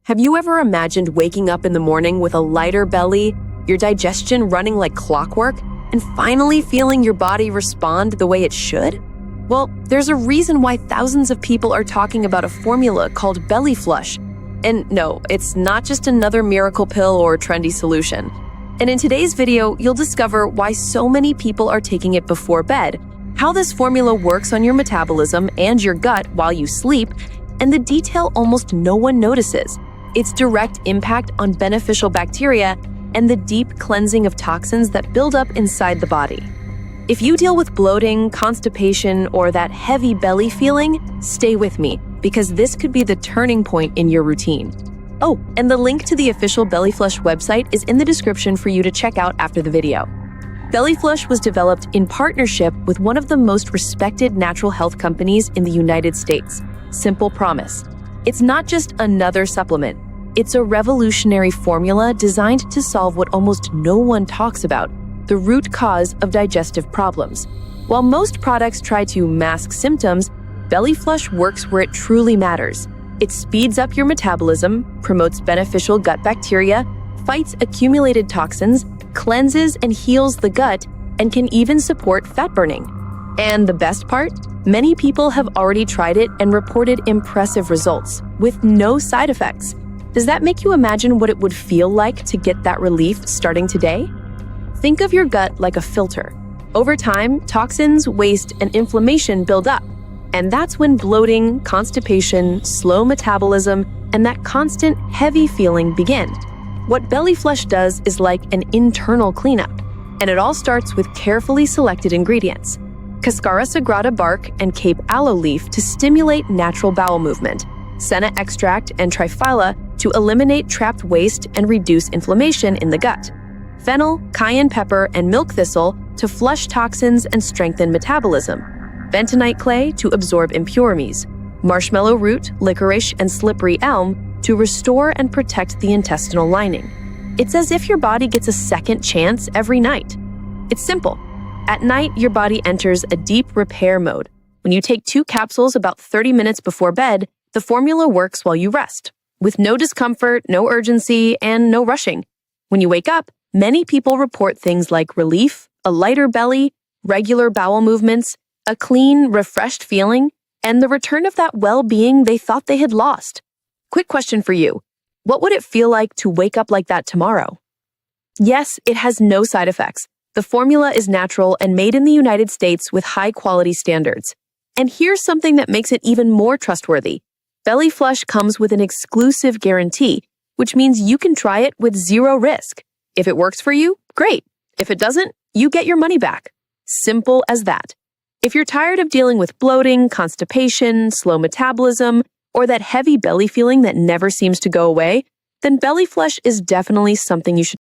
Have you ever imagined waking up in the morning with a lighter belly, your digestion running like clockwork, and finally feeling your body respond the way it should? Well, there's a reason why thousands of people are talking about a formula called BellyFlush. And no, it's not just another miracle pill or trendy solution. And in today's video, you'll discover why so many people are taking it before bed, how this formula works on your metabolism and your gut while you sleep, and the detail almost no one notices: its direct impact on beneficial bacteria and the deep cleansing of toxins that build up inside the body. If you deal with bloating, constipation, or that heavy belly feeling, stay with me, because this could be the turning point in your routine. Oh, and the link to the official BellyFlush website is in the description for you to check out after the video. BellyFlush was developed in partnership with one of the most respected natural health companies in the United States, Simple Promise. It's not just another supplement. It's a revolutionary formula designed to solve what almost no one talks about: the root cause of digestive problems. While most products try to mask symptoms, BellyFlush works where it truly matters. It speeds up your metabolism, promotes beneficial gut bacteria, fights accumulated toxins, cleanses and heals the gut, and can even support fat burning. And the best part? Many people have already tried it and reported impressive results, with no side effects. Does that make you imagine what it would feel like to get that relief starting today? Think of your gut like a filter. Over time, toxins, waste, and inflammation build up. And that's when bloating, constipation, slow metabolism, and that constant heavy feeling begin. What BellyFlush does is like an internal cleanup, and it all starts with carefully selected ingredients: Cascara sagrada bark and Cape aloe leaf to stimulate natural bowel movement, senna extract and triphylla to eliminate trapped waste and reduce inflammation in the gut, fennel, cayenne pepper, and milk thistle to flush toxins and strengthen metabolism, bentonite clay to absorb impurities, marshmallow root, licorice, and slippery elm to restore and protect the intestinal lining. It's as if your body gets a second chance every night. It's simple. At night, your body enters a deep repair mode. When you take 2 capsules about 30 minutes before bed, the formula works while you rest, with no discomfort, no urgency, and no rushing. When you wake up, many people report things like relief, a lighter belly, regular bowel movements, a clean, refreshed feeling, and the return of that well-being they thought they had lost. Quick question for you. What would it feel like to wake up like that tomorrow? Yes, it has no side effects. The formula is natural and made in the United States with high-quality standards. And here's something that makes it even more trustworthy. BellyFlush comes with an exclusive guarantee, which means you can try it with 0 risk. If it works for you, great. If it doesn't, you get your money back. Simple as that. If you're tired of dealing with bloating, constipation, slow metabolism, or that heavy belly feeling that never seems to go away, then BellyFlush is definitely something you should